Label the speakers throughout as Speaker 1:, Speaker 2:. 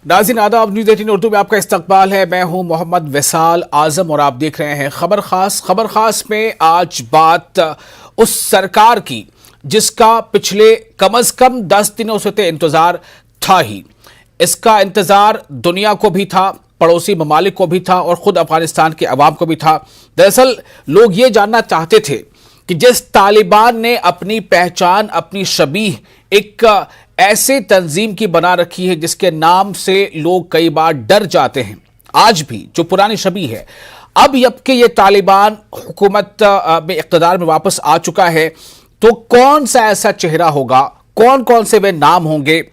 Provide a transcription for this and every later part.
Speaker 1: नाज़रीन आदाब, न्यूज़ 18 उर्दू में आपका इस्तकबाल है। मैं हूं मोहम्मद वैसाल आजम और आप देख रहे हैं खबर खास। खबर खास में आज बात उस सरकार की जिसका पिछले कम से कम 10 दिनों से तो इंतजार था ही। इसका इंतजार दुनिया को भी था, पड़ोसी ममालिक को भी था और खुद अफगानिस्तान के अवाम को भी था। दरअसल लोग ये जानना चाहते थे कि जिस तालिबान ने अपनी पहचान, अपनी शबीह एक ऐसे तंजीम की बना रखी है जिसके नाम से लोग कई बार डर जाते हैं, आज भी जो पुरानी शबीह है, अब जबकि ये तालिबान हुकूमत में इक़्तिदार में वापस आ चुका है, तो कौन सा ऐसा चेहरा होगा, कौन कौन से वे नाम होंगे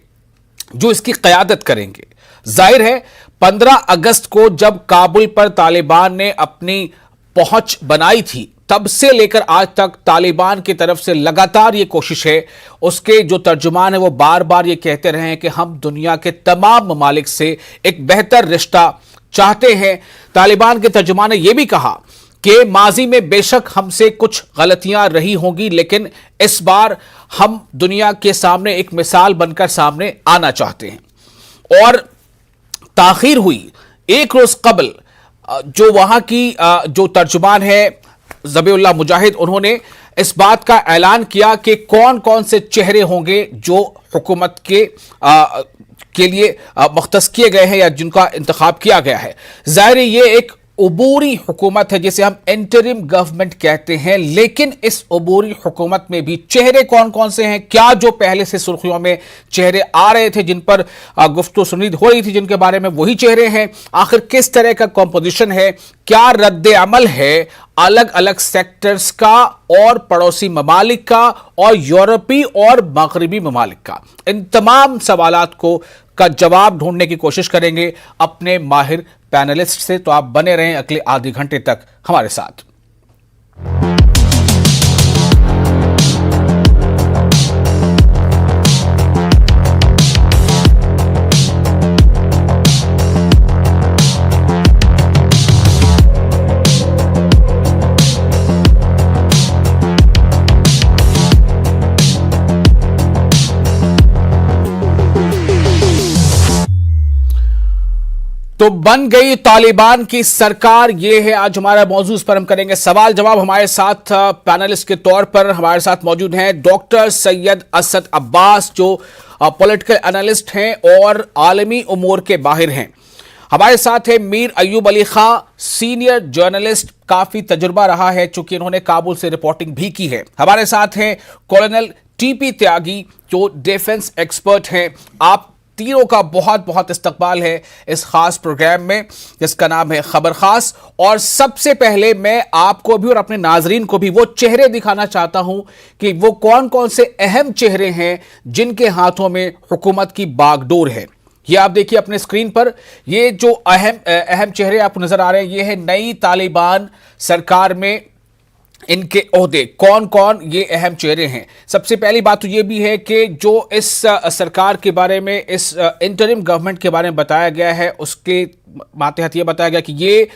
Speaker 1: जो इसकी क़यादत करेंगे। जाहिर है 15 अगस्त को जब काबुल पर तालिबान ने अपनी पहुंच बनाई थी, तब से लेकर आज तक तालिबान की तरफ से लगातार ये कोशिश है। उसके जो तर्जुमान है वो बार बार ये कहते रहे हैं कि हम दुनिया के तमाम ममालिक से एक बेहतर रिश्ता चाहते हैं। तालिबान के तर्जुमान ने यह भी कहा कि माजी में बेशक हमसे कुछ गलतियां रही होंगी, लेकिन इस बार हम दुनिया के सामने एक मिसाल बनकर सामने आना चाहते हैं। और ताखीर हुई एक रोज कबल, जो वहां की जो तर्जुमान है ज़बीउल्लाह मुजाहिद, उन्होंने इस बात का ऐलान किया कि कौन कौन से चेहरे होंगे जो हुकूमत के लिए मुख्तस किए गए हैं या जिनका इंतखाब किया गया है। जाहिर है ये एक उबूरी हुकूमत है जिसे हम इंटरिम गवर्नमेंट कहते हैं, लेकिन इस उबूरी हुकूमत में भी चेहरे कौन कौन से हैं, क्या जो पहले से सुर्खियों में चेहरे आ रहे थे, जिन पर गुफ्तगू सुनीद हो रही थी, जिनके बारे में वही चेहरे हैं, आखिर किस तरह का कॉम्पोजिशन है, क्या रद्द अमल है अलग अलग सेक्टर्स का और पड़ोसी ममालिक का और यूरोपीय और मगरबी ममालिक का। इन तमाम सवालात का जवाब ढूंढने की कोशिश करेंगे अपने माहिर पैनलिस्ट से। तो आप बने रहें अगले आधे घंटे तक हमारे साथ। तो बन गई तालिबान की सरकार, ये है आज हमारा मौजूद, इस पर हम करेंगे सवाल जवाब। हमारे साथ पैनलिस्ट के तौर पर हमारे साथ मौजूद हैं डॉक्टर सैयद असद अब्बास, जो पॉलिटिकल एनालिस्ट हैं और आलमी उमूर के माहिर हैं। हमारे साथ है मीर अयूब अली खां, सीनियर जर्नलिस्ट, काफी तजुर्बा रहा है चूंकि इन्होंने काबुल से रिपोर्टिंग भी की है। हमारे साथ हैं कॉलोनल टीपी त्यागी, जो डिफेंस एक्सपर्ट हैं। आप तीनों का बहुत बहुत इस्तकबाल है इस खास प्रोग्राम में जिसका नाम है खबर खास। और सबसे पहले मैं आपको भी और अपने नाजरीन को भी वो चेहरे दिखाना चाहता हूं कि वो कौन कौन से अहम चेहरे हैं जिनके हाथों में हुकूमत की बागडोर है। ये आप देखिए अपने स्क्रीन पर, ये जो अहम चेहरे आपको नजर आ रहे हैं, ये है नई तालिबान सरकार में इनके ओहदे कौन कौन, ये अहम चेहरे हैं। सबसे पहली बात तो ये भी है कि जो इस सरकार के बारे में, इस इंटरिम गवर्नमेंट के बारे में बताया गया है, उसके मातहत ये बताया गया कि ये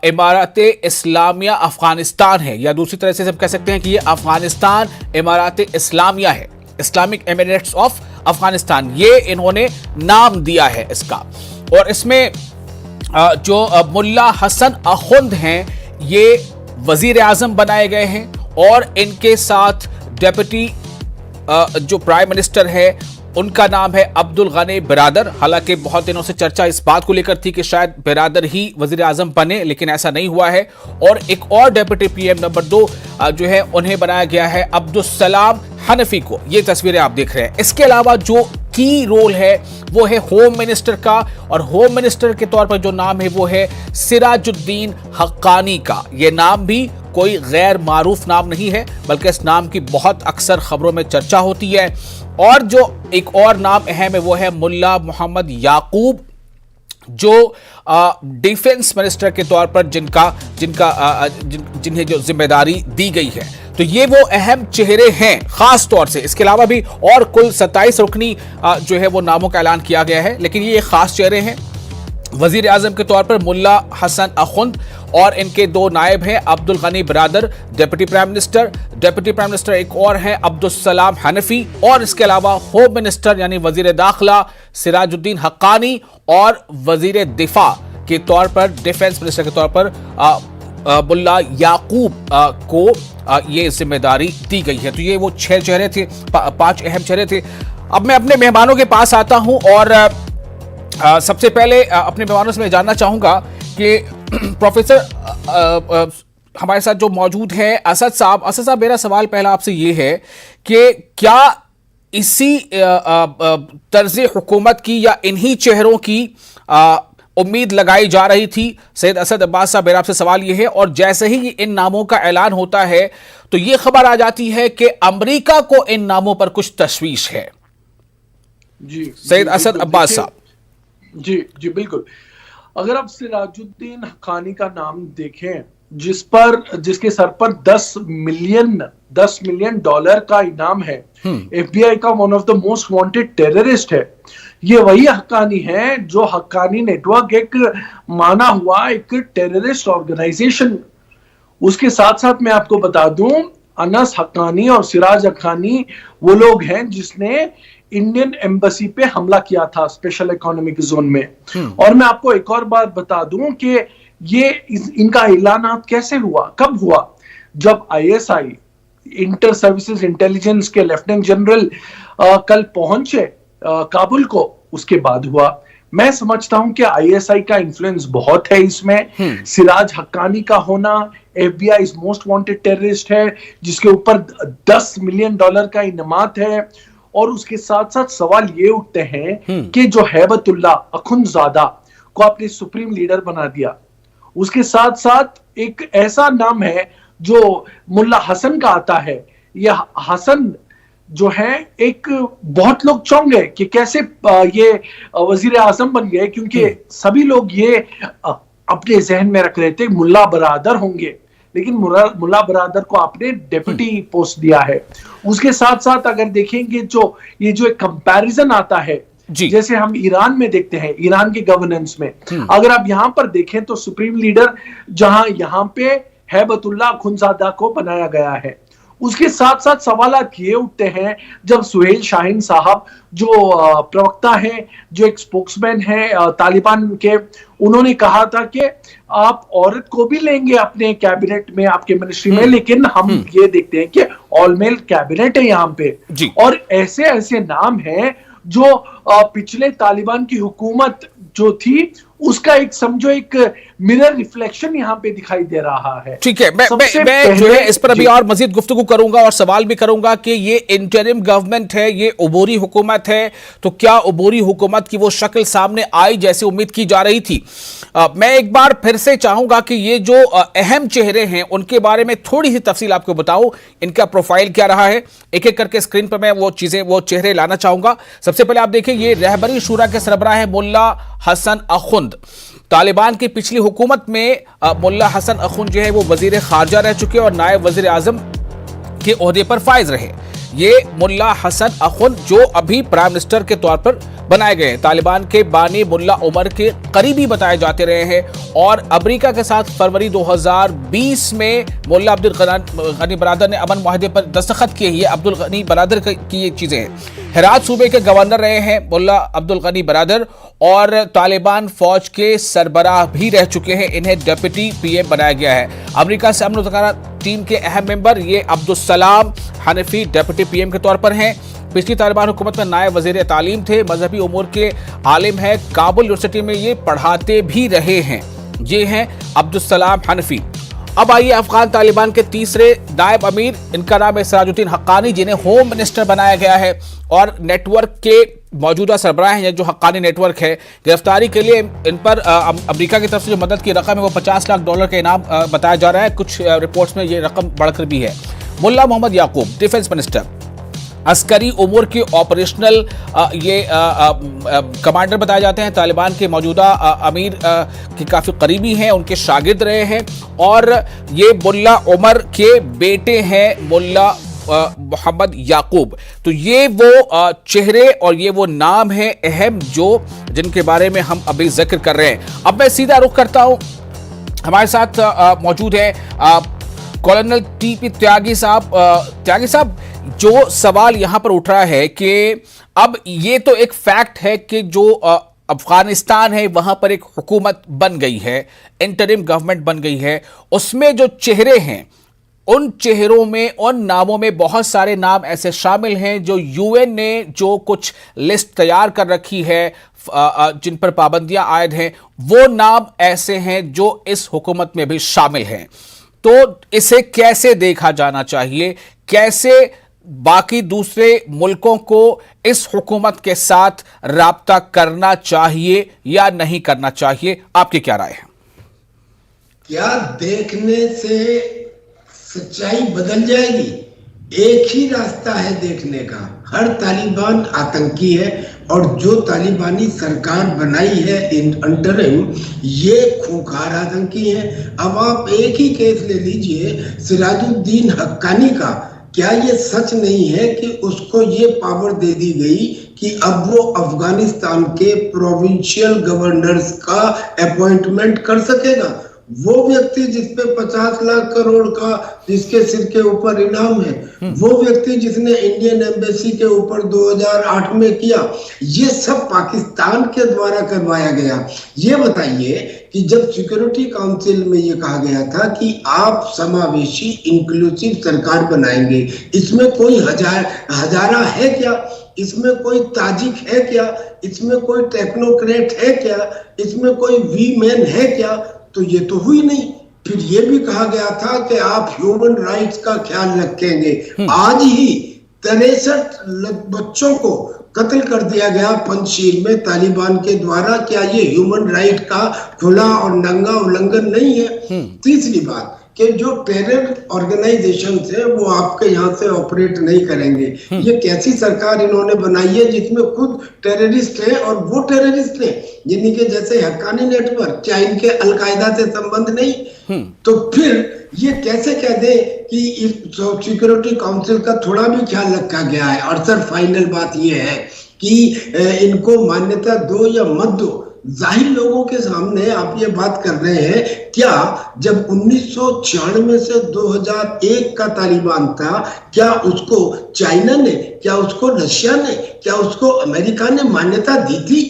Speaker 1: इमारात इस्लामिया अफगानिस्तान है, या दूसरी तरह से हम कह सकते हैं कि ये अफगानिस्तान इमारात इस्लामिया है, इस्लामिक एमिरेट्स ऑफ अफगानिस्तान, ये इन्होंने नाम दिया है इसका। और इसमें जो मुल्ला हसन अखुंद हैं, ये वजीर आजम बनाए गए हैं और इनके साथ डेप्यूटी जो प्राइम मिनिस्टर है उनका नाम है अब्दुल गनी बिरादर। हालांकि बहुत दिनों से चर्चा इस बात को लेकर थी कि शायद बिरादर ही वजीर आजम बने, लेकिन ऐसा नहीं हुआ है। और एक और डेप्यूटी पीएम नंबर 2 जो है उन्हें बनाया गया है अब्दुल सलाम हनफी को। ये तस्वीरें आप देख रहे हैं। इसके अलावा जो की रोल है वो है होम मिनिस्टर का, और होम मिनिस्टर के तौर पर जो नाम है वो है सिराजुद्दीन हक्कानी का। ये नाम भी कोई गैर मारूफ नाम नहीं है, बल्कि इस नाम की बहुत अक्सर खबरों में चर्चा होती है। और जो एक और नाम अहम है वो है मुल्ला मोहम्मद याकूब, जो डिफेंस मिनिस्टर के तौर पर जिन्हें जो जिम्मेदारी दी गई है। तो ये वो अहम चेहरे हैं खास तौर से। इसके अलावा भी और कुल 27 रुकनी जो है वो नामों का ऐलान किया गया है, लेकिन ये खास चेहरे हैं। वजीर आजम के तौर पर मुल्ला हसन अखुंद, और इनके दो नायब हैं, Abdul Ghani Baradar deputy prime minister एक और हैं अब्दुल सलाम हनफी, और इसके अलावा होम मिनिस्टर यानी वजीर दाखिला सिराजुद्दीन हक्कानी और वजीर दिफा के तौर पर, डिफेंस मिनिस्टर के तौर पर मुल्ला याकूब को ये जिम्मेदारी दी गई है। तो ये वो 6 चेहरे थे, 5 अहम चेहरे थे। अब मैं अपने मेहमानों के पास आता हूं और सबसे पहले अपने मेहमानों से मैं जानना चाहूंगा कि प्रोफेसर हमारे साथ जो मौजूद हैं असद साहब, मेरा सवाल पहला आपसे ये है कि क्या इसी तर्ज हुकूमत की या इन्हीं चेहरों की उम्मीद लगाई जा रही थी? सैयद असद अब्बास साहब, मेरा आपसे सवाल यह है, और जैसे ही इन नामों का ऐलान होता है तो यह खबर आ जाती है कि अमेरिका को इन नामों पर कुछ तशवीश है।
Speaker 2: जी
Speaker 1: सैयद असद अब्बास साहब।
Speaker 2: जी बिल्कुल। अगर आप सिराजुद्दीन हक्कानी का नाम देखें, जिसके सर पर 10 मिलियन डॉलर का इनाम है, FBI का one of the most wanted terrorist है, ये वही हक्कानी है जो हक्कानी नेटवर्क एक माना हुआ एक टेररिस्ट ऑर्गेनाइजेशन। उसके साथ साथ मैं आपको बता दूं, अनस हक्कानी और सिराज हक्कानी वो लोग हैं जिसने इंडियन एम्बेसी पे हमला किया था स्पेशल इकोनॉमिक जोन में। और मैं आपको एक और बात बता दूं कि इनका ऐलान कैसे हुआ, कब हुआ? जब ISI इंटर सर्विसेज इंटेलिजेंस के लेफ्टिनेंट जनरल कल पहुंचे काबुल को, उसके बाद हुआ। मैं समझता हूं कि ISI का इन्फ्लुएंस बहुत है इसमें। सिराज हक्कानी का होना, FBI मोस्ट वांटेड टेररिस्ट है जिसके ऊपर 10 मिलियन डॉलर का इनामत है। और उसके साथ साथ सवाल ये उठते हैं कि जो हैबतुल्लाह अखुंज़ादा को आपने सुप्रीम लीडर बना दिया, उसके साथ साथ एक ऐसा नाम है जो मुल्ला हसन का आता है। यह हसन जो है, एक बहुत लोग चौंक गए कि कैसे ये वजीर आजम बन गए, क्योंकि सभी लोग ये अपने जहन में रख रहे थे मुल्ला बरादर होंगे, लेकिन मुल्ला बरादर को आपने डेप्यूटी पोस्ट दिया है। उसके साथ साथ अगर देखेंगे ये जो एक कंपैरिजन आता है, जैसे हम ईरान में देखते हैं, ईरान के गवर्नेंस में अगर आप यहां पर देखें तो सुप्रीम लीडर जहां यहां पे हैबतुल्लाह अखुंज़ादा को बनाया गया है। उसके साथ साथ सवालात ये उठते हैं जब सुहेल शाहीन साहब जो प्रवक्ता हैं, जो एक स्पोक्समैन है तालिबान के, उन्होंने कहा था कि आप औरत को भी लेंगे अपने कैबिनेट में, आपके मिनिस्ट्री में, लेकिन हम ये देखते हैं कि ऑल मेल कैबिनेट है यहाँ पे। और ऐसे ऐसे नाम हैं जो पिछले तालिबान की हुकूमत जो थी उसका एक समझो एक मिरर रिफ्लेक्शन यहाँ पे दिखाई दे रहा है।
Speaker 1: ठीक है, मैं जो है इस पर अभी और मजीद गुफ्तगू करूंगा और सवाल भी करूंगा कि ये इंटरिम गवर्नमेंट है, ये उबूरी हुकूमत है, तो क्या उबूरी हुकूमत की वो शक्ल सामने आई जैसे उम्मीद की जा रही थी? मैं एक बार फिर से चाहूंगा कि ये जो अहम चेहरे हैं उनके बारे में थोड़ी सी तफसील आपको बताऊं, इनका प्रोफाइल क्या रहा है, एक एक करके स्क्रीन पर मैं वो चेहरे लाना चाहूंगा। सबसे पहले आप देखिए, ये रहबरी शूरा के सरबराह है मुल्ला हसन अखुंद। तालिबान की पिछली हुकूमत में मुल्ला हसन अखुंद जो है वो वजीर खारजा रह चुके और नायब वजीर आजम के ओहदे पर फाइज रहे। ये मुल्ला हसन अखुंद जो अभी प्राइम मिनिस्टर के तौर पर बनाए गए हैं, तालिबान के बानी मुल्ला उमर के करीबी बताए जाते रहे हैं और अमेरिका के साथ फरवरी 2020 में मुल्ला अब्दुल गनी बरादर ने अमन मुआहदे पर दस्तखत किए। ये अब्दुल गनी बरादर की ये चीजें हैं। हेरात सूबे के गवर्नर रहे हैं मुल्ला अब्दुल गनी बरादर और तालिबान फौज के सरबराह भी रह चुके हैं। इन्हें डिप्टी PM बनाया गया है। अमेरिका से अमन मुज़ाकरा टीम के अहम मेंबर ये अब्दुल सलाम हनफी डिप्टी PM के तौर पर हैं। पिछली तालिबान हुकूमत में नायब वजीर तालीम थे, मजहबी उमूर के आलिम है, काबुल यूनिवर्सिटी में ये पढ़ाते भी रहे हैं। ये हैं अब्दुल सलाम हनफी। अब आइए अफगान तालिबान के तीसरे नायब अमीर, इनका नाम है सिराजुद्दीन हक्कानी, जिन्हें होम मिनिस्टर बनाया गया है और नेटवर्क के मौजूदा सरबराह हैं जो हक्कानी नेटवर्क है। गिरफ्तारी के लिए इन पर अमेरिका की तरफ से जो मदद की रकम है वो $50 लाख का इनाम बताया जा रहा है। कुछ रिपोर्ट्स में ये रकम बढ़कर भी है। मुल्ला मोहम्मद याकूब डिफेंस मिनिस्टर, अस्करी उमूर के ऑपरेशनल कमांडर बताए जाते हैं, तालिबान के मौजूदा अमीर के काफ़ी करीबी हैं, उनके शागिर्द रहे हैं और ये मुल्ला उमर के बेटे हैं मुल्ला मोहम्मद याकूब। तो ये वो चेहरे और ये वो नाम है अहम जिनके बारे में हम अभी जिक्र कर रहे हैं। अब मैं सीधा रुख करता हूं हमारे साथ मौजूद है कॉलोनल टीपी त्यागी साहब। त्यागी साहब, जो सवाल यहां पर उठ रहा है कि अब ये तो एक फैक्ट है कि जो अफगानिस्तान है वहां पर एक हुकूमत बन गई है, इंटरिम गवर्नमेंट बन गई है, उसमें जो चेहरे हैं उन चेहरों में, उन नामों में बहुत सारे नाम ऐसे शामिल हैं जो यूएन ने जो कुछ लिस्ट तैयार कर रखी है जिन पर पाबंदियां आयद हैं, वो नाम ऐसे हैं जो इस हुकूमत में भी शामिल हैं। तो इसे कैसे देखा जाना चाहिए, कैसे बाकी दूसरे मुल्कों को इस हुकूमत के साथ राब्ता करना चाहिए या नहीं करना चाहिए, आपकी क्या राय है?
Speaker 3: क्या देखने से सच्चाई बदल जाएगी? एक ही रास्ता है देखने का, हर तालिबान आतंकी है और जो तालिबानी सरकार बनाई है अंतरिम, ये खूंखार आतंकी है। अब आप एक ही केस ले लीजिए सिराजुद्दीन हक्कानी का, क्या ये सच नहीं है कि उसको ये पावर दे दी गई कि अब वो अफगानिस्तान के प्रोविंशियल गवर्नर्स का अपॉइंटमेंट कर सकेगा? वो व्यक्ति जिसपे 50 लाख करोड़ का जिसके सिर के ऊपर इनाम है, वो व्यक्ति जिसने इंडियन एम्बेसी के ऊपर 2008 में किया, ये सब पाकिस्तान के द्वारा करवाया गया। ये बताइए कि जब सिक्योरिटी काउंसिल में ये कहा गया था कि आप समावेशी इंक्लूसिव सरकार बनाएंगे, इसमें कोई हजारा है क्या? इसमें कोई ताजिक है क्या? इसमें कोई टेक्नोक्रेट है क्या? इसमें कोई वी मैन है क्या? तो ये तो हुई नहीं। फिर ये भी कहा गया था कि आप ह्यूमन राइट्स का ख्याल रखेंगे। आज ही 63 बच्चों को कत्ल कर दिया गया पंचशील में तालिबान के द्वारा। क्या ये ह्यूमन राइट का खुला और नंगा उल्लंघन नहीं है? तीसरी बात कि जो टेरर ऑर्गेनाइजेशन है वो आपके यहाँ से ऑपरेट नहीं करेंगे। ये कैसी सरकार इन्होंने बनाई है जिसमें खुद टेररिस्ट है और वो टेररिस्ट है, यानी कि जैसे हक्कानी नेटवर्क, क्या इनके अलकायदा से संबंध नहीं? तो फिर ये कैसे कह दे कि सिक्योरिटी काउंसिल का थोड़ा भी ख्याल रखा गया है? और सर फाइनल बात ये है कि इनको मान्यता दो या मत दो, जाहिर लोगों के सामने आप ये बात कर रहे हैं। क्या जब 1996 से 2001 का तालिबान था, क्या उसको चाइना ने, क्या उसको रशिया ने, क्या उसको अमेरिका ने मान्यता दी थी?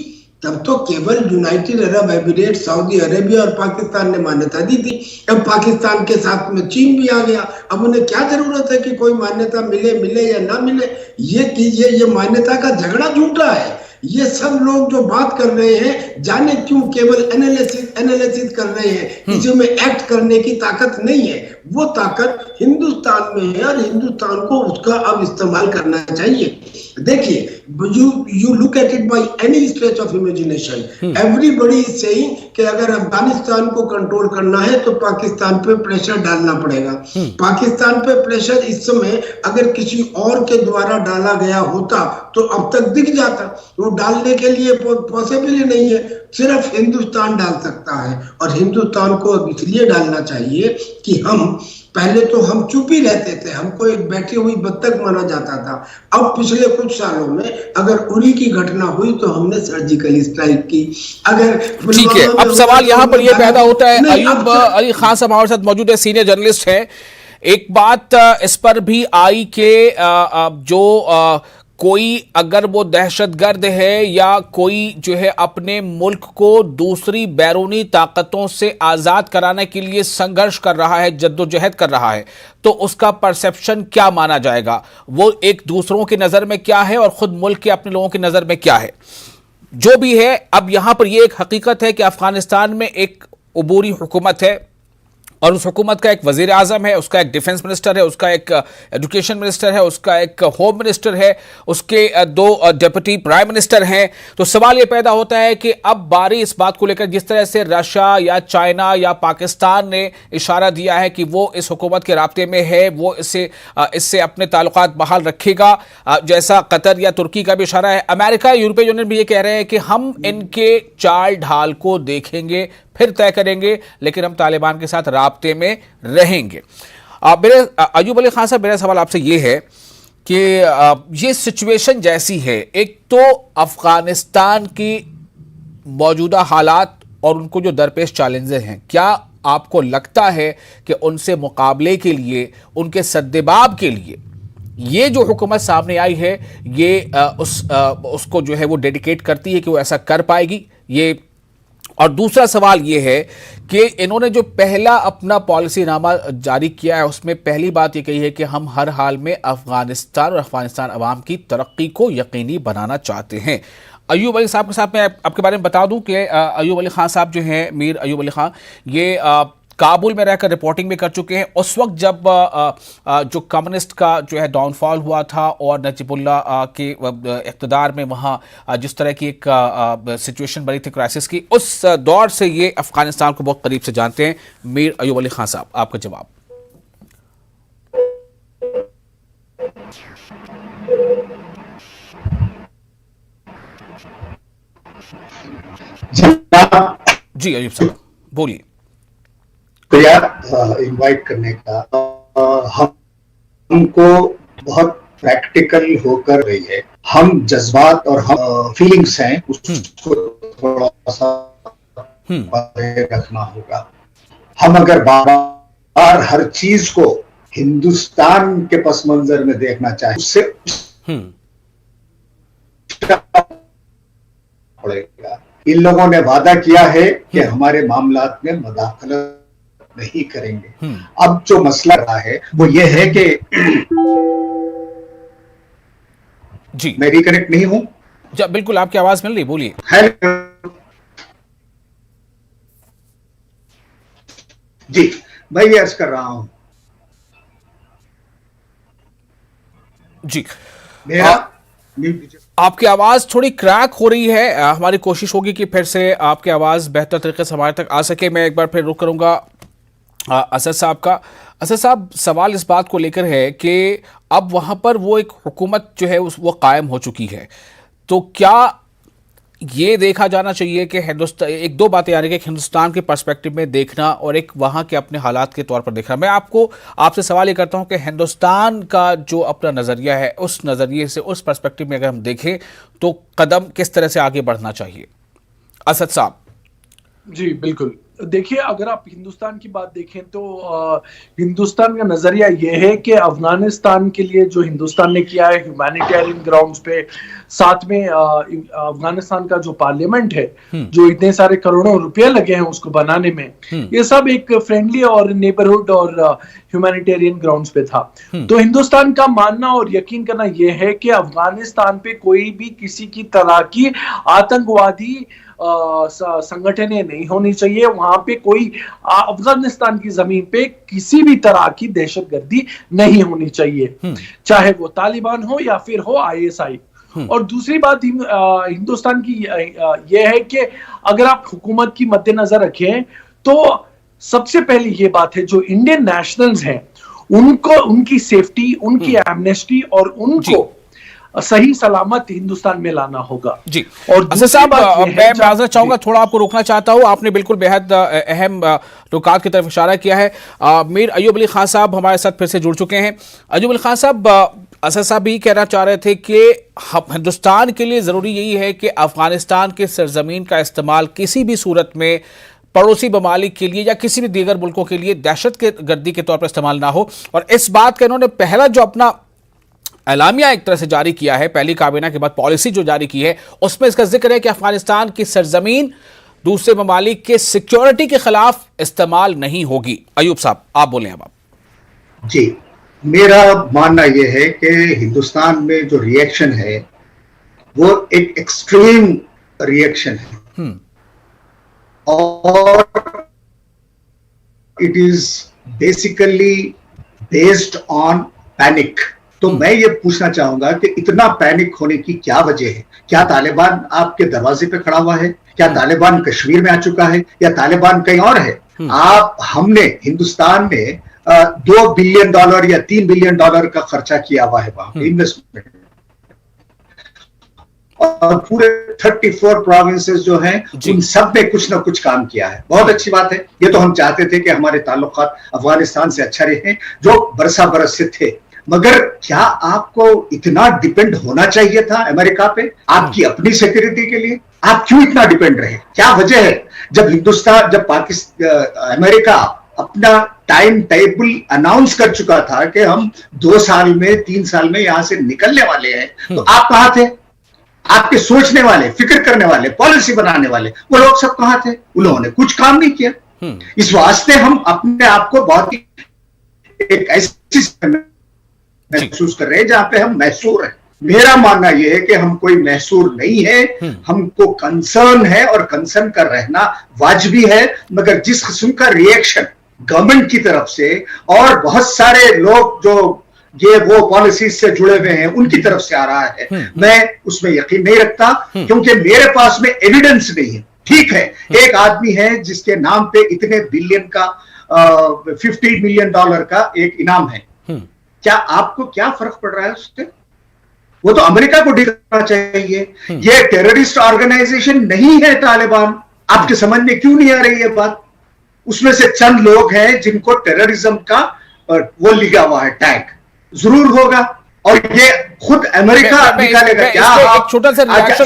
Speaker 3: तब तो केवल United Arab emirate, Saudi Arabia और पाकिस्तान ने मान्यता दी थी। अब पाकिस्तान के साथ में चीन भी आ गया। अब उन्हें क्या जरूरत है कि कोई मान्यता मिले या ना मिले? ये कीजिए, ये मान्यता का झगड़ा झूठा है। ये सब लोग जो बात कर रहे हैं, जाने क्यों केवल एनालिसिस कर रहे हैं, इसमें एक्ट करने की ताकत नहीं है। वो ताकत हिंदुस्तान में है और हिंदुस्तान को उसका अब इस्तेमाल करना चाहिए। देखिए, you look at it by any stretch of imagination. Everybody is saying कि अगर अफगानिस्तान को कंट्रोल करना है तो पाकिस्तान पे प्रेशर डालना पड़ेगा। पाकिस्तान पे प्रेशर इस समय अगर किसी और के द्वारा डाला गया होता तो अब तक दिख जाता। वो डालने के लिए पॉसिबल ही नहीं है, सिर्फ हिंदुस्तान डाल सकता है। और हिंदुस्तान को अब इसलिए डालना चाहिए कि पहले तो हम चुप ही रहते थे, हमको एक बैठी हुई बत्तख माना जाता था। अब पिछले कुछ सालों में अगर उरी की घटना हुई तो हमने सर्जिकल स्ट्राइक की। अगर
Speaker 1: ठीक है, अब सवाल यहां पर यह पैदा होता है, अयूब अली खान साहब हमारे साथ मौजूद है, सीनियर जर्नलिस्ट है। एक बात इस पर भी आई कि जो कोई अगर वो दहशतगर्द है या कोई जो है अपने मुल्क को दूसरी बैरूनी ताकतों से आज़ाद कराने के लिए संघर्ष कर रहा है, जद्दोजहद कर रहा है, तो उसका परसेप्शन क्या माना जाएगा? वो एक दूसरों की नज़र में क्या है और ख़ुद मुल्क के अपने लोगों की नज़र में क्या है? जो भी है, अब यहां पर यह एक हकीकत है कि अफगानिस्तान में एक अबूरी हुकूमत है और उस हुकूमत का एक वजीर आज़म है, उसका एक डिफेंस मिनिस्टर है, उसका एक एजुकेशन मिनिस्टर है, उसका एक होम मिनिस्टर है, उसके 2 डिप्टी प्राइम मिनिस्टर हैं। तो सवाल ये पैदा होता है कि अब बारी इस बात को लेकर, जिस तरह से रशिया या चाइना या पाकिस्तान ने इशारा दिया है कि वो इस हुकूमत के राब्ते में है, वो इससे अपने ताल्लुकात बहाल रखेगा, जैसा कतर या तुर्की का भी इशारा है। अमेरिका, यूरोपीय यूनियन भी ये कह रहे हैं कि हम इनके चाल ढाल को देखेंगे, फिर तय करेंगे, लेकिन हम तालिबान के साथ राब्ते में रहेंगे। मेरे अयूब अली खान साहब, मेरा सवाल आपसे ये है कि ये सिचुएशन जैसी है, एक तो अफगानिस्तान की मौजूदा हालात और उनको जो दरपेश चैलेंजेस हैं, क्या आपको लगता है कि उनसे मुकाबले के लिए, उनके सद्देबाब के लिए ये जो हुकूमत सामने आई है, ये उसको जो है वो डेडिकेट करती है कि वो ऐसा कर पाएगी? ये और दूसरा सवाल ये है कि इन्होंने जो पहला अपना पॉलिसी नामा जारी किया है, उसमें पहली बात ये कही है कि हम हर हाल में अफगानिस्तान और अफगानिस्तान अवाम की तरक्की को यकीनी बनाना चाहते हैं। अयूब अली साहब के साथ मैं आपके बारे में बता दूं कि अयूब अली खान साहब जो हैं, मीर अयूब अली खान, ये काबुल में रहकर रिपोर्टिंग भी कर चुके हैं उस वक्त जब जो कम्युनिस्ट का जो है डाउनफॉल हुआ था और नजीबुल्ला के इक़्तिदार में वहाँ जिस तरह की एक सिचुएशन बनी थी क्राइसिस की, उस दौर से ये अफगानिस्तान को बहुत करीब से जानते हैं। मीर अयूब अली खान साहब, आपका जवाब। जी अयूब साहब बोलिए।
Speaker 4: तो यार इनवाइट करने का हमको बहुत प्रैक्टिकल होकर रही है। हम जज्बात और हम फीलिंग्स हैं उसको थोड़ा सा परे रखना होगा। हम अगर बार हर चीज को हिंदुस्तान के पस मंजर में देखना चाहें उससे पड़ेगा। इन लोगों ने वादा किया है कि हमारे मामलात में मदाखलत नहीं करेंगे। अब जो मसला रहा है वो ये है कि
Speaker 1: जी
Speaker 4: मैं रिकनेक्ट नहीं हूं।
Speaker 1: बिल्कुल आपकी आवाज मिल रही, बोलिए।
Speaker 4: हेलो जी, मैं ये अर्ज कर रहा हूं
Speaker 1: जी।
Speaker 4: मेरा
Speaker 1: आपकी आवाज थोड़ी क्रैक हो रही है, हमारी कोशिश होगी कि फिर से आपकी आवाज बेहतर तरीके से हमारे तक आ सके। मैं एक बार फिर रुक करूंगा असद साहब का। असद साहब, सवाल इस बात को लेकर है कि अब वहां पर वो एक हुकूमत जो है वो कायम हो चुकी है, तो क्या ये देखा जाना चाहिए कि हिंदुस्तान, एक दो बातें आ रही है कि हिंदुस्तान के पर्सपेक्टिव में देखना और एक वहाँ के अपने हालात के तौर पर देखना। मैं आपसे सवाल ये करता हूँ कि हिंदुस्तान का जो अपना नज़रिया है, उस नज़रिए से, उस पर्सपेक्टिव में अगर हम देखें तो कदम किस तरह से आगे बढ़ना चाहिए? असद साहब।
Speaker 2: जी बिल्कुल, देखिए अगर आप हिंदुस्तान की बात देखें तो हिंदुस्तान का नजरिया यह है कि अफगानिस्तान के लिए जो हिंदुस्तान ने किया है ह्यूमैनिटेरियन ग्राउंड्स पे, साथ में अफगानिस्तान का जो पार्लियामेंट है, जो इतने सारे करोड़ों रुपए लगे हैं उसको बनाने में, ये सब एक फ्रेंडली और नेबरहुड और ह्यूमैनिटेरियन ग्राउंड्स पे था। तो हिंदुस्तान का मानना और यकीन करना यह है कि अफगानिस्तान पे कोई भी किसी की तरह की आतंकवादी संगठनें नहीं होनी चाहिए। वहां पे कोई अफगानिस्तान की जमीन पे किसी भी तरह की दहशतगर्दी नहीं होनी चाहिए, चाहे वो तालिबान हो या फिर हो आईएसआई। और दूसरी बात हिंदुस्तान की यह है कि अगर आप हुकूमत की मद्देनजर रखें तो सबसे पहली ये बात है, जो इंडियन नेशनल्स हैं उनको, उनकी सेफ्टी, उनकी एमनेस्टी और उनको सही सलामत हिंदुस्तान में लाना होगा।
Speaker 1: जी।
Speaker 2: और
Speaker 1: साहब, मैं माजरत चाहूंगा, थोड़ा आपको रोकना चाहता हूं, आपने बिल्कुल बेहद अहम नुकात की तरफ इशारा किया है। मीर अयूब अली खान साहब हमारे साथ फिर से जुड़ चुके हैं। अयूब अली खान साहब, असद साहब भी कहना चाह रहे थे कि हिंदुस्तान के लिए जरूरी यही है कि अफगानिस्तान के सरजमीन का इस्तेमाल किसी भी सूरत में पड़ोसी ममालिक के लिए या किसी भी दीगर मुल्कों के लिए दहशत गर्दी के तौर पर इस्तेमाल ना हो। और इस बात का इन्होंने पहला जो अपना एलामिया एक तरह से जारी किया है, पहली काबीना के बाद पॉलिसी जो जारी की है, उसमें इसका जिक्र है कि अफगानिस्तान की सरजमीन दूसरे ममालिक के सिक्योरिटी के खिलाफ इस्तेमाल नहीं होगी। अयूब साहब, आप बोलें अब आप।
Speaker 4: जी, मेरा मानना यह है कि हिंदुस्तान में जो रिएक्शन है वो एक एक्सट्रीम रिएक्शन है और it is basically based on panic. तो मैं ये पूछना चाहूंगा कि इतना पैनिक होने की क्या वजह है? क्या तालिबान आपके दरवाजे पे खड़ा हुआ है? क्या तालिबान कश्मीर में आ चुका है या तालिबान कहीं और है? हमने हिंदुस्तान ने $2 बिलियन या $3 बिलियन का खर्चा किया हुआ है वहां इन्वेस्टमेंट, और पूरे 34 प्रोविंसेस जो हैं उन सब में कुछ ना कुछ काम किया है। बहुत अच्छी बात है। ये तो हम चाहते थे कि हमारे ताल्लुकात अफगानिस्तान से अच्छा रहे जो बरस से थे, मगर क्या आपको इतना डिपेंड होना चाहिए था अमेरिका पे आपकी अपनी सिक्योरिटी के लिए? आप क्यों इतना डिपेंड रहे? क्या वजह है? जब हिंदुस्तान, जब पाकिस्तान, अमेरिका अपना टाइम टेबल अनाउंस कर चुका था कि हम 2 साल में 3 साल में यहां से निकलने वाले हैं, तो आप कहां थे? आपके सोचने वाले, फिक्र करने वाले, पॉलिसी बनाने वाले वो लोग सब कहां थे? उन्होंने कुछ काम नहीं किया। इस वास्ते हम अपने आप को बहुत ही एक ऐसी महसूस कर रहे हैं जहां पे हम मैसूर हैं। मेरा मानना यह है कि हम कोई मैसूर नहीं है, हमको कंसर्न है और कंसर्न का रहना वाजिबी है, मगर जिस किस्म का रिएक्शन गवर्नमेंट की तरफ से और बहुत सारे लोग जो ये वो पॉलिसीज से जुड़े हुए हैं उनकी तरफ से आ रहा है, मैं उसमें यकीन नहीं रखता, क्योंकि मेरे पास में एविडेंस नहीं है। ठीक है, एक आदमी है जिसके नाम पे इतने बिलियन का $50 मिलियन का एक इनाम है, क्या आपको क्या फर्क पड़ रहा है उससे? वो तो अमेरिका को डील करना चाहिए। ये टेररिस्ट ऑर्गेनाइजेशन नहीं है तालिबान। आपके समझ में क्यों नहीं आ रही है बात? उसमें से चंद लोग हैं जिनको टेररिज्म का वो लिखा हुआ है, टैग जरूर होगा, और ये खुद अमेरिका निकालेगा। क्या
Speaker 1: एक छोटा सा रिएक्शन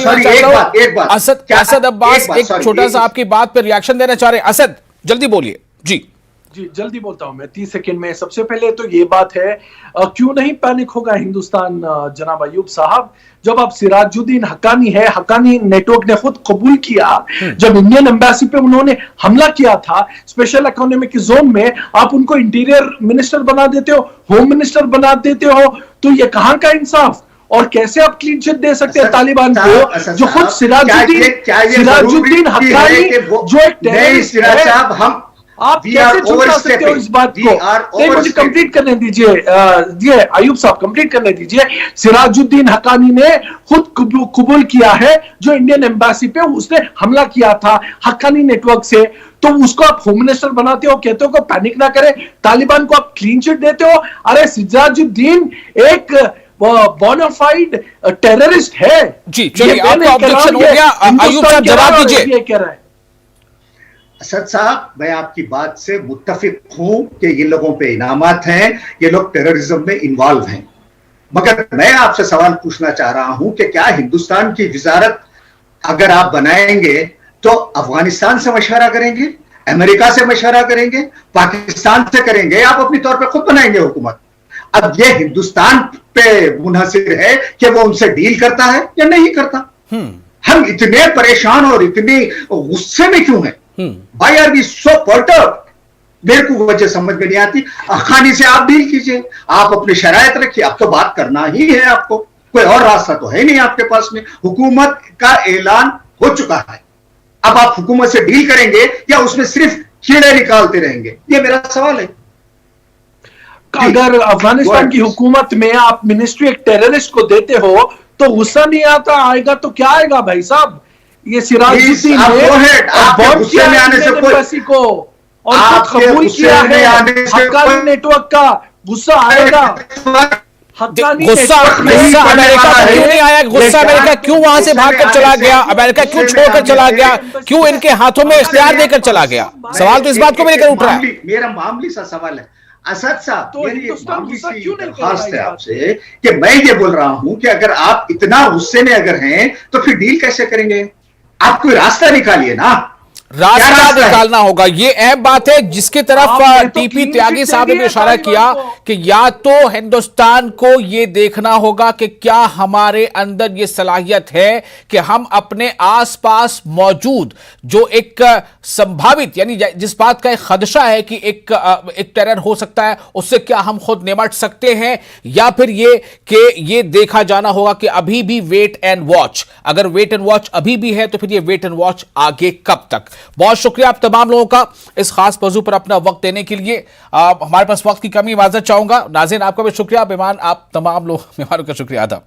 Speaker 4: एक बात
Speaker 1: असद अब्बास, एक छोटा सा आपकी बात पर रिएक्शन देना चाह रहे हैं। असद, जल्दी बोलिए।
Speaker 2: जी जल्दी बोलता हूं मैं 30 सेकंड में। सबसे पहले तो ये बात है, क्यों नहीं पैनिक होगा हिंदुस्तान जनाब अयूब साहब, जब आप सिराजुद्दीन हक्कानी है, हक्कानी नेटवर्क ने खुद कबूल किया, जब इंडियन एम्बेसी पे उन्होंने हमला किया था स्पेशल इकोनॉमिक जोन में, आप उनको इंटीरियर मिनिस्टर बना देते हो, होम मिनिस्टर बना देते हो, तो ये कहां का इंसाफ? और कैसे आप क्लीन चिट दे सकते हैं तालिबान को, जो खुद सिराजुद्दीन हक्कानी जो एक टेररिस्ट है? आप कैसे झुका सकते हो इस बात को? मुझे कंप्लीट करने दीजिए अयूब साहब, कंप्लीट करने दीजिए। सिराजुद्दीन हक्कानी ने खुद कबूल किया है जो इंडियन एम्बेसी पे उसने हमला किया था हक्कानी नेटवर्क से, तो उसको आप होम मिनिस्टर बनाते हो, कहते हो को पैनिक ना करे, तालिबान को आप क्लीन चिट देते हो। अरे सिराजुद्दीन एक बोनाफाइड टेररिस्ट है।
Speaker 1: जी चलिए, आपका ऑब्जेक्शन हो गया, अयूब साहब जवाब दीजिए।
Speaker 2: ये कह रहा है
Speaker 4: असद साहब, मैं आपकी बात से मुत्तफिक हूं कि ये लोगों पे इनामात हैं, ये लोग टेररिज्म में इन्वॉल्व हैं, मगर मैं आपसे सवाल पूछना चाह रहा हूं कि क्या हिंदुस्तान की वजारत अगर आप बनाएंगे तो अफगानिस्तान से मशवरा करेंगे, अमेरिका से मशवरा करेंगे, पाकिस्तान से करेंगे, आप अपनी तौर पर खुद बनाएंगे हुकूमत? अब ये हिंदुस्तान पे मुनहसिर है कि वो उनसे डील करता है या नहीं करता। हम इतने परेशान और इतने गुस्से में क्यों हैं? Why are we so perturbed? मेरे को वजह समझ में नहीं आती। हक्कानी से आप डील कीजिए, आप अपनी शरायत रखिए, अब तो बात करना ही है आपको, कोई और रास्ता तो है नहीं आपके पास में। हुकूमत का ऐलान हो चुका है, अब आप हुकूमत से डील करेंगे या उसमें सिर्फ कीड़े निकालते रहेंगे? ये मेरा सवाल है।
Speaker 2: अगर अफगानिस्तान की हुकूमत में आप मिनिस्ट्री एक टेररिस्ट को देते हो तो गुस्सा नहीं आता, आएगा तो क्या आएगा भाई साहब? ये सिराजुद्दीन ने गुस्से में आने से कोई को और कबूल किया है हक्कानी नेटवर्क का, गुस्सा आएगा?
Speaker 1: गुस्सा अमेरिका का क्यों नहीं आया? गुस्सा अमेरिका क्यों वहां से भागकर चला गया? अमेरिका क्यों छोड़कर चला गया? क्यों इनके हाथों में इख्तियार देकर चला गया? सवाल तो इस बात को लेकर उठ रहा है।
Speaker 4: मेरा मामूली सा सवाल है असद साहब, तो मेरी मामूली सी दरख्वास्त है आपसे कि मैं ये बोल रहा हूं कि अगर आप इतना गुस्से में अगर हैं तो फिर डील कैसे करेंगे? आप कोई रास्ता निकालिए ना,
Speaker 1: रास्ता निकालना होगा। ये अहम बात है जिसकी तरफ टीपी त्यागी साहब ने इशारा किया कि या तो हिंदुस्तान को ये देखना होगा कि क्या हमारे अंदर ये सलाहियत है कि हम अपने आसपास मौजूद जो एक संभावित, यानी जिस बात का एक खदशा है कि एक टेरर हो सकता है, उससे क्या हम खुद निपट सकते हैं, या फिर ये कि ये देखा जाना होगा कि अभी भी वेट एंड वॉच। अगर वेट एंड वॉच अभी भी है तो फिर ये वेट एंड वॉच आगे कब तक? बहुत शुक्रिया आप तमाम लोगों का इस खास मौजू पर अपना वक्त देने के लिए। हमारे पास वक्त की कमी, इजाजत चाहूंगा। नाज़रीन आपका भी शुक्रिया, मेहमान आप तमाम लोग मेहमानों का शुक्रिया अदा।